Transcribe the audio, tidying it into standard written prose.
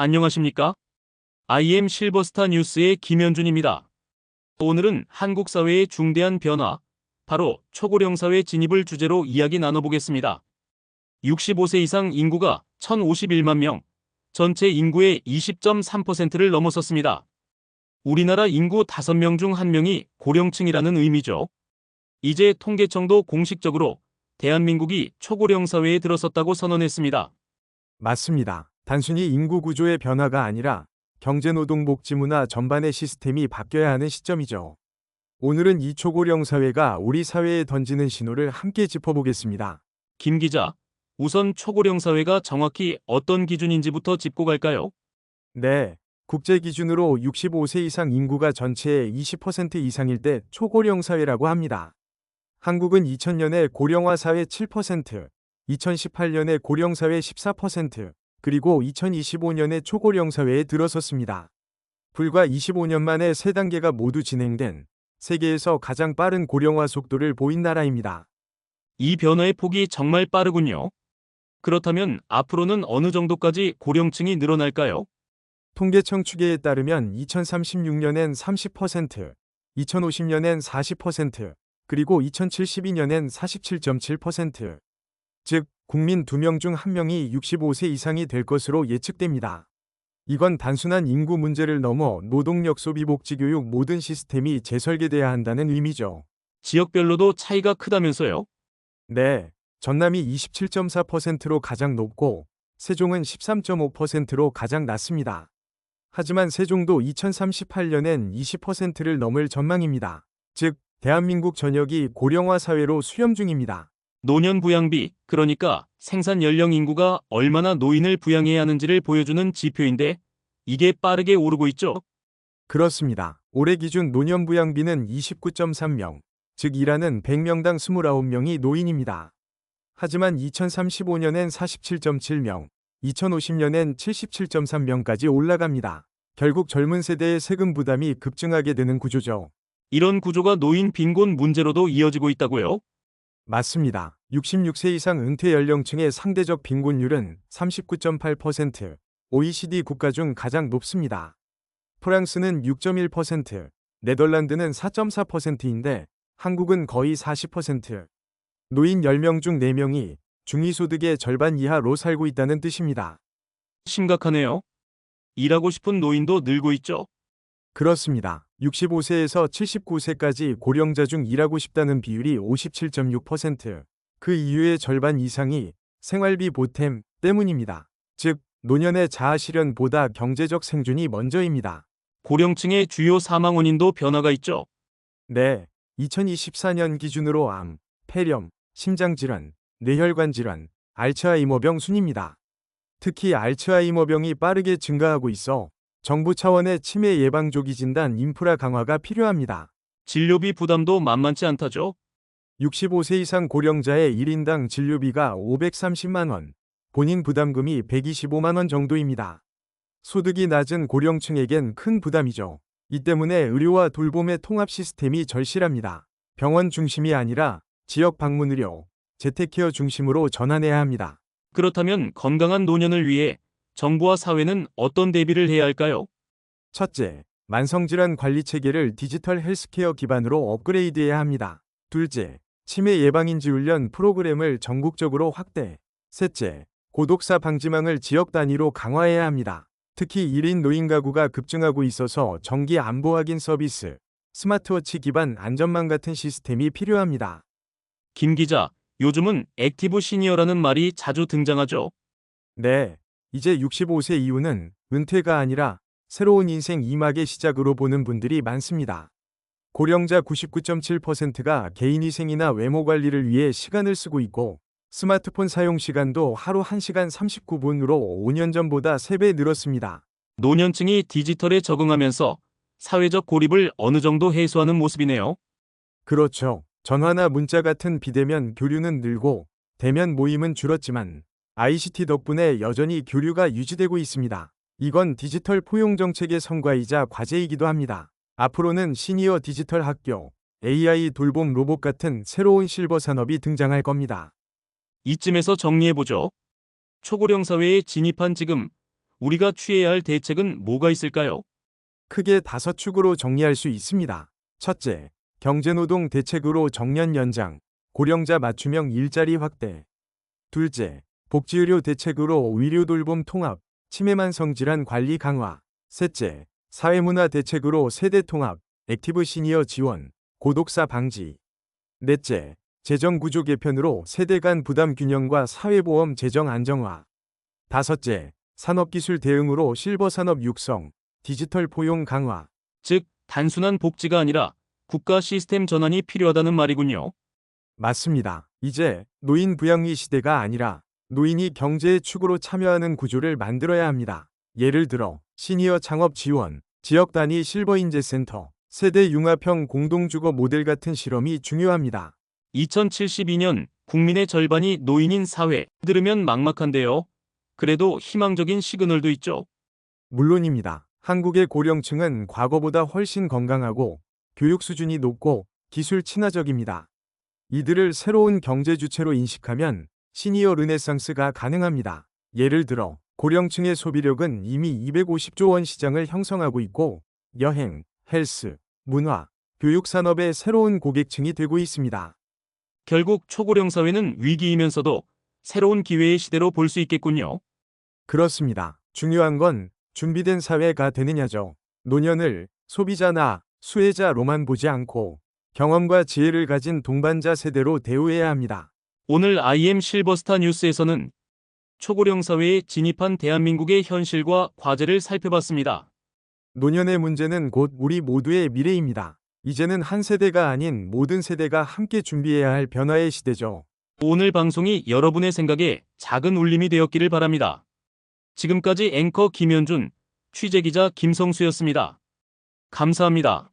안녕하십니까? IM 실버스타 뉴스의 김현준입니다. 오늘은 한국 사회의 중대한 변화, 바로 초고령 사회 진입을 주제로 이야기 나눠보겠습니다. 65세 이상 인구가 1,051만 명, 전체 인구의 20.3%를 넘어섰습니다. 우리나라 인구 5명 중 1명이 고령층이라는 의미죠. 이제 통계청도 공식적으로 대한민국이 초고령 사회에 들어섰다고 선언했습니다. 맞습니다. 단순히 인구 구조의 변화가 아니라 경제노동복지문화 전반의 시스템이 바뀌어야 하는 시점이죠. 오늘은 이 초고령 사회가 우리 사회에 던지는 신호를 함께 짚어보겠습니다. 김 기자, 우선 초고령 사회가 정확히 어떤 기준인지부터 짚고 갈까요? 네, 국제 기준으로 65세 이상 인구가 전체의 20% 이상일 때 초고령 사회라고 합니다. 한국은 2000년에 고령화 사회 7%, 2018년에 고령 사회 14%, 그리고 2025년에 초고령 사회에 들어섰습니다. 불과 25년 만에 세 단계가 모두 진행된 세계에서 가장 빠른 고령화 속도를 보인 나라입니다. 이 변화의 폭이 정말 빠르군요. 그렇다면 앞으로는 어느 정도까지 고령층이 늘어날까요? 통계청 추계에 따르면 2036년엔 30%, 2050년엔 40%, 그리고 2072년엔 47.7%, 즉 국민 2명 중 1명이 65세 이상이 될 것으로 예측됩니다. 이건 단순한 인구 문제를 넘어 노동력 소비 복지 교육 모든 시스템이 재설계돼야 한다는 의미죠. 지역별로도 차이가 크다면서요? 네, 전남이 27.4%로 가장 높고 세종은 13.5%로 가장 낮습니다. 하지만 세종도 2038년엔 20%를 넘을 전망입니다. 즉, 대한민국 전역이 고령화 사회로 수렴 중입니다. 노년 부양비, 그러니까 생산 연령 인구가 얼마나 노인을 부양해야 하는지를 보여주는 지표인데 이게 빠르게 오르고 있죠. 그렇습니다. 올해 기준 노년 부양비는 29.3명, 즉 일하는 100명당 29명이 노인입니다. 하지만 2035년엔 47.7명, 2050년엔 77.3명까지 올라갑니다. 결국 젊은 세대의 세금 부담이 급증하게 되는 구조죠. 이런 구조가 노인 빈곤 문제로도 이어지고 있다고요? 맞습니다. 66세 이상 은퇴 연령층의 상대적 빈곤율은 39.8%, OECD 국가 중 가장 높습니다. 프랑스는 6.1%, 네덜란드는 4.4%인데 한국은 거의 40%. 노인 10명 중 4명이 중위소득의 절반 이하로 살고 있다는 뜻입니다. 심각하네요. 일하고 싶은 노인도 늘고 있죠. 그렇습니다. 65세에서 79세까지 고령자 중 일하고 싶다는 비율이 57.6%, 그 이유의 절반 이상이 생활비 보탬 때문입니다. 즉, 노년의 자아실현보다 경제적 생존이 먼저입니다. 고령층의 주요 사망 원인도 변화가 있죠. 네, 2024년 기준으로 암, 폐렴, 심장질환, 뇌혈관 질환, 알츠하이머병 순입니다. 특히 알츠하이머병이 빠르게 증가하고 있어 정부 차원의 치매 예방 조기 진단 인프라 강화가 필요합니다. 진료비 부담도 만만치 않다죠. 65세 이상 고령자의 1인당 진료비가 530만 원, 본인 부담금이 125만 원 정도입니다. 소득이 낮은 고령층에겐 큰 부담이죠. 이 때문에 의료와 돌봄의 통합 시스템이 절실합니다. 병원 중심이 아니라 지역 방문 의료, 재택케어 중심으로 전환해야 합니다. 그렇다면 건강한 노년을 위해 정부와 사회는 어떤 대비를 해야 할까요? 첫째, 만성질환 관리 체계를 디지털 헬스케어 기반으로 업그레이드해야 합니다. 둘째, 치매 예방인지 훈련 프로그램을 전국적으로 확대. 셋째, 고독사 방지망을 지역 단위로 강화해야 합니다. 특히 1인 노인 가구가 급증하고 있어서 정기 안보 확인 서비스, 스마트워치 기반 안전망 같은 시스템이 필요합니다. 김 기자, 요즘은 액티브 시니어라는 말이 자주 등장하죠. 네, 이제 65세 이후는 은퇴가 아니라 새로운 인생 2막의 시작으로 보는 분들이 많습니다. 고령자 99.7%가 개인위생이나 외모 관리를 위해 시간을 쓰고 있고 스마트폰 사용 시간도 하루 1시간 39분으로 5년 전보다 3배 늘었습니다. 노년층이 디지털에 적응하면서 사회적 고립을 어느 정도 해소하는 모습이네요. 그렇죠. 전화나 문자 같은 비대면 교류는 늘고 대면 모임은 줄었지만 ICT 덕분에 여전히 교류가 유지되고 있습니다. 이건 디지털 포용 정책의 성과이자 과제이기도 합니다. 앞으로는 시니어 디지털 학교, AI 돌봄 로봇 같은 새로운 실버 산업이 등장할 겁니다. 이쯤에서 정리해보죠. 초고령 사회에 진입한 지금 우리가 취해야 할 대책은 뭐가 있을까요? 크게 5축으로 정리할 수 있습니다. 첫째, 경제노동 대책으로 정년 연장, 고령자 맞춤형 일자리 확대. 둘째, 복지의료 대책으로 의료돌봄 통합, 치매만 성질환 관리 강화. 셋째, 사회문화 대책으로 세대 통합, 액티브 시니어 지원, 고독사 방지. 넷째, 재정구조 개편으로 세대 간 부담 균형과 사회보험 재정 안정화. 다섯째, 산업기술 대응으로 실버 산업 육성, 디지털 포용 강화. 즉, 단순한 복지가 아니라 국가 시스템 전환이 필요하다는 말이군요. 맞습니다. 이제 노인 부양위 시대가 아니라 노인이 경제의 축으로 참여하는 구조를 만들어야 합니다. 예를 들어 시니어 창업 지원, 지역 단위 실버인재센터, 세대 융합형 공동주거 모델 같은 실험이 중요합니다. 2072년 국민의 절반이 노인인 사회. 들으면 막막한데요. 그래도 희망적인 시그널도 있죠. 물론입니다. 한국의 고령층은 과거보다 훨씬 건강하고 교육 수준이 높고 기술 친화적입니다. 이들을 새로운 경제 주체로 인식하면 시니어 르네상스가 가능합니다. 예를 들어 고령층의 소비력은 이미 250조 원 시장을 형성하고 있고 여행, 헬스, 문화, 교육 산업의 새로운 고객층이 되고 있습니다. 결국 초고령 사회는 위기이면서도 새로운 기회의 시대로 볼 수 있겠군요. 그렇습니다. 중요한 건 준비된 사회가 되느냐죠. 노년을 소비자나 수혜자로만 보지 않고 경험과 지혜를 가진 동반자 세대로 대우해야 합니다. 오늘 IM 실버스타 뉴스에서는 초고령 사회에 진입한 대한민국의 현실과 과제를 살펴봤습니다. 노년의 문제는 곧 우리 모두의 미래입니다. 이제는 한 세대가 아닌 모든 세대가 함께 준비해야 할 변화의 시대죠. 오늘 방송이 여러분의 생각에 작은 울림이 되었기를 바랍니다. 지금까지 앵커 김현준, 취재기자 김성수였습니다. 감사합니다.